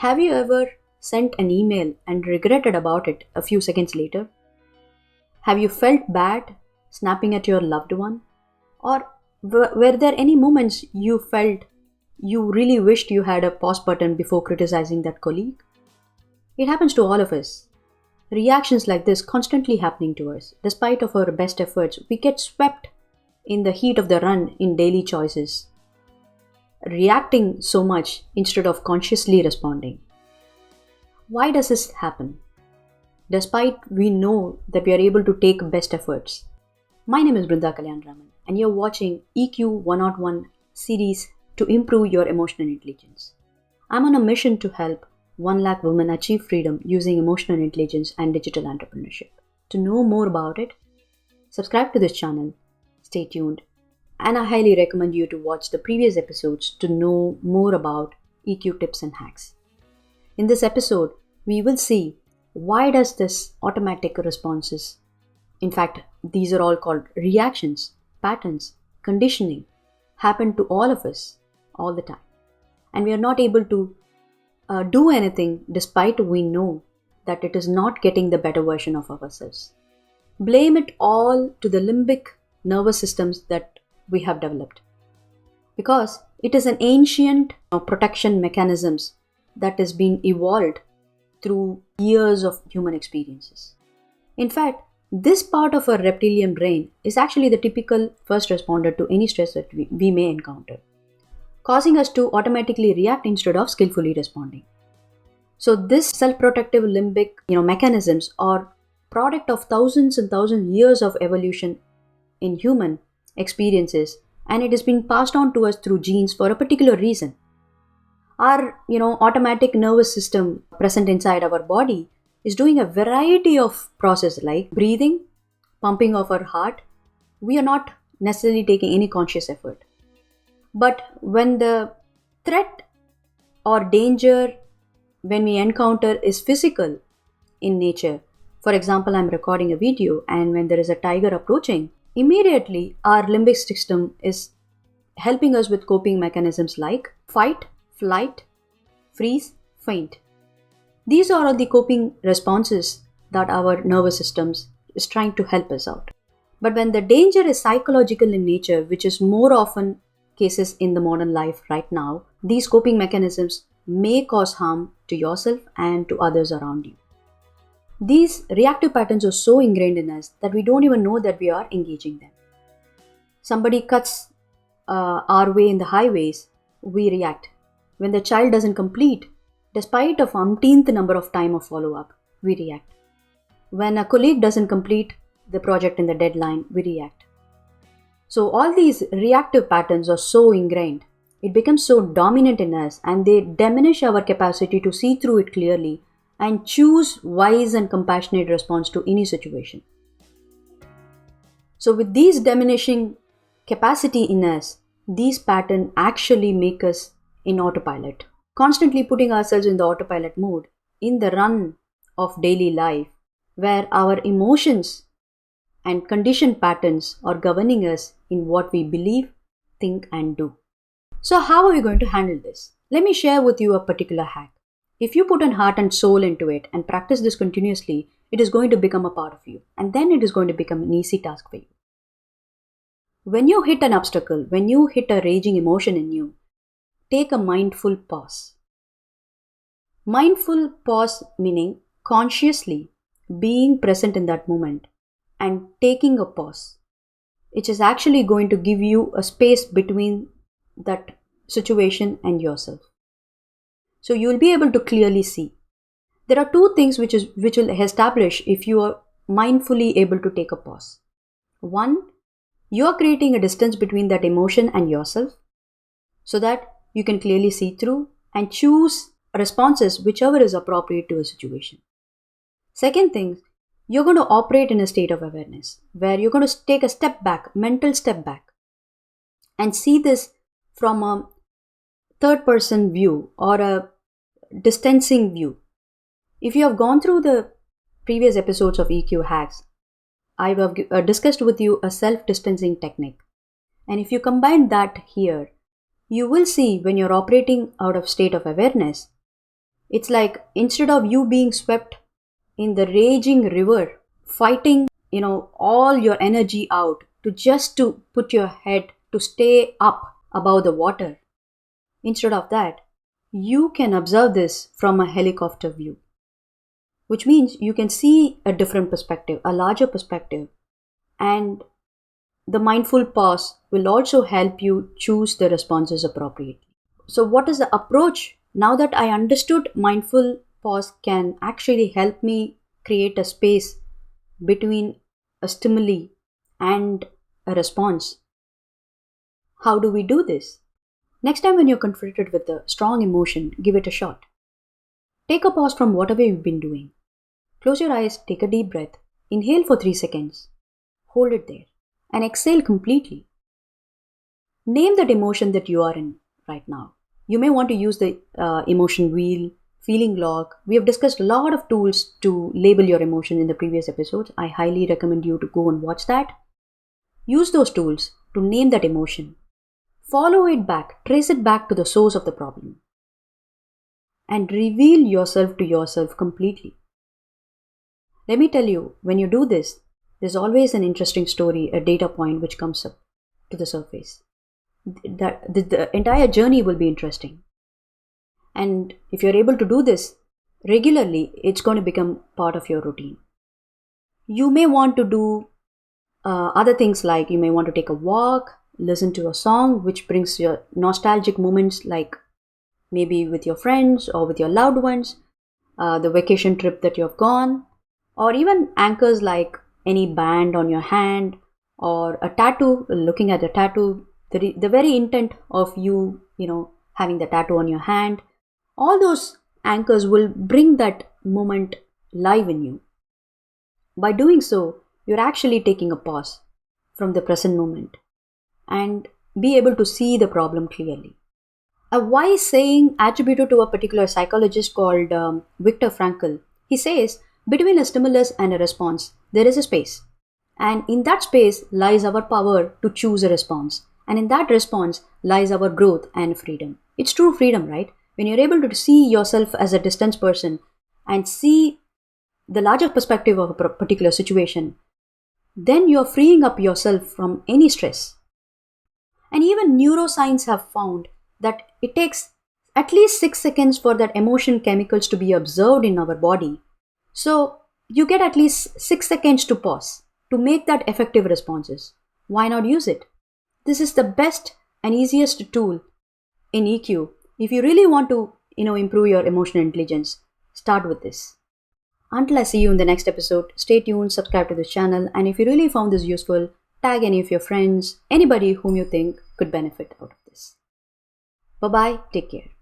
Have you ever sent an email and regretted about it a few seconds later? Have you felt bad snapping at your loved one? Or were there any moments you felt you really wished you had a pause button before criticizing that colleague? It happens to all of us. Reactions like this constantly happening to us. Despite of our best efforts, we get swept in the heat of the run in daily choices, reacting so much instead of consciously responding. Why does this happen? Despite we know that we are able to take best efforts. My name is Brinda Kalyanaraman and you're watching EQ 101 series to improve your emotional intelligence. I'm on a mission to help 1 lakh women achieve freedom using emotional intelligence and digital entrepreneurship. To know more about it, subscribe to this channel, stay tuned, and I highly recommend you to watch the previous episodes to know more about EQ tips and hacks. In this episode, we will see why does this automatic responses, in fact, these are all called reactions, patterns, conditioning, happen to all of us all the time. And we are not able to do anything despite we know that it is not getting the better version of ourselves. Blame it all to the limbic nervous systems that we have developed. Because it is an ancient protection mechanisms that has been evolved through years of human experiences. In fact, this part of our reptilian brain is actually the typical first responder to any stress that we may encounter, causing us to automatically react instead of skillfully responding. So this self-protective limbic mechanisms are product of thousands and thousands years of evolution in human experiences, and it has been passed on to us through genes for a particular reason. Our automatic nervous system present inside our body is doing a variety of processes like breathing, pumping of our heart. We are not necessarily taking any conscious effort. But when the threat or danger when we encounter is physical in nature, for example, I'm recording a video and when there is a tiger approaching, immediately our limbic system is helping us with coping mechanisms like fight, flight, freeze, faint. These are all the coping responses that our nervous systems is trying to help us out. But when the danger is psychological in nature, which is more often cases in the modern life right now, these coping mechanisms may cause harm to yourself and to others around you. These reactive patterns are so ingrained in us that we don't even know that we are engaging them. Somebody cuts our way in the highways, we react. When the child doesn't complete, despite of umpteenth number of time of follow-up, we react. When a colleague doesn't complete the project in the deadline, we react. So all these reactive patterns are so ingrained, it becomes so dominant in us and they diminish our capacity to see through it clearly and choose wise and compassionate response to any situation. So with these diminishing capacity in us, these patterns actually make us in autopilot, constantly putting ourselves in the autopilot mode in the run of daily life, where our emotions and conditioned patterns are governing us in what we believe, think, and do. So how are we going to handle this? Let me share with you a particular hack. If you put an heart and soul into it and practice this continuously, it is going to become a part of you, and then it is going to become an easy task for you. When you hit an obstacle, when you hit a raging emotion in you, take a mindful pause. Mindful pause meaning consciously being present in that moment and taking a pause. It is actually going to give you a space between that situation and yourself. So you will be able to clearly see. There are two things which will establish if you are mindfully able to take a pause. One, you are creating a distance between that emotion and yourself so that you can clearly see through and choose responses whichever is appropriate to a situation. Second thing, you're going to operate in a state of awareness where you're going to take a step back, mental step back, and see this from a third person view or a distancing view. If you have gone through the previous episodes of EQ hacks, I have discussed with you a self-distancing technique. And if you combine that here, you will see when you're operating out of state of awareness, It's like instead of you being swept in the raging river, fighting, all your energy out to put your head to stay up above the water. Instead of that, you can observe this from a helicopter view, which means you can see a different perspective, a larger perspective, and the mindful pause will also help you choose the responses appropriately. So, what is the approach? Now that I understood mindful pause can actually help me create a space between a stimuli and a response. How do we do this? Next time when you're confronted with a strong emotion, give it a shot. Take a pause from whatever you've been doing. Close your eyes, take a deep breath, inhale for 3 seconds, hold it there, and exhale completely. Name that emotion that you are in right now. You may want to use the emotion wheel, feeling log. We have discussed a lot of tools to label your emotion in the previous episodes. I highly recommend you to go and watch that. Use those tools to name that emotion. Follow it back, trace it back to the source of the problem, and reveal yourself to yourself completely. Let me tell you, when you do this, there's always an interesting story, a data point which comes up to the surface. The entire journey will be interesting. And if you're able to do this regularly, it's going to become part of your routine. You may want to do other things, like you may want to take a walk, listen to a song which brings your nostalgic moments, like maybe with your friends or with your loved ones, the vacation trip that you have gone, or even anchors like any band on your hand or a tattoo, looking at the tattoo, the very intent of you, having the tattoo on your hand. All those anchors will bring that moment live in you. By doing so, you're actually taking a pause from the present moment and be able to see the problem clearly. A wise saying attributed to a particular psychologist called Viktor Frankl. He says, between a stimulus and a response, there is a space. And in that space lies our power to choose a response. And in that response lies our growth and freedom. It's true freedom, right? When you're able to see yourself as a distant person and see the larger perspective of a particular situation, then you're freeing up yourself from any stress. And even neuroscience have found that it takes at least 6 seconds for that emotion chemicals to be observed in our body. So you get at least 6 seconds to pause to make that effective responses. Why not use it? This is the best and easiest tool in EQ. If you really want to, improve your emotional intelligence, start with this. Until I see you in the next episode, stay tuned, subscribe to this channel, and if you really found this useful, tag any of your friends, anybody whom you think could benefit out of this. Bye-bye, take care.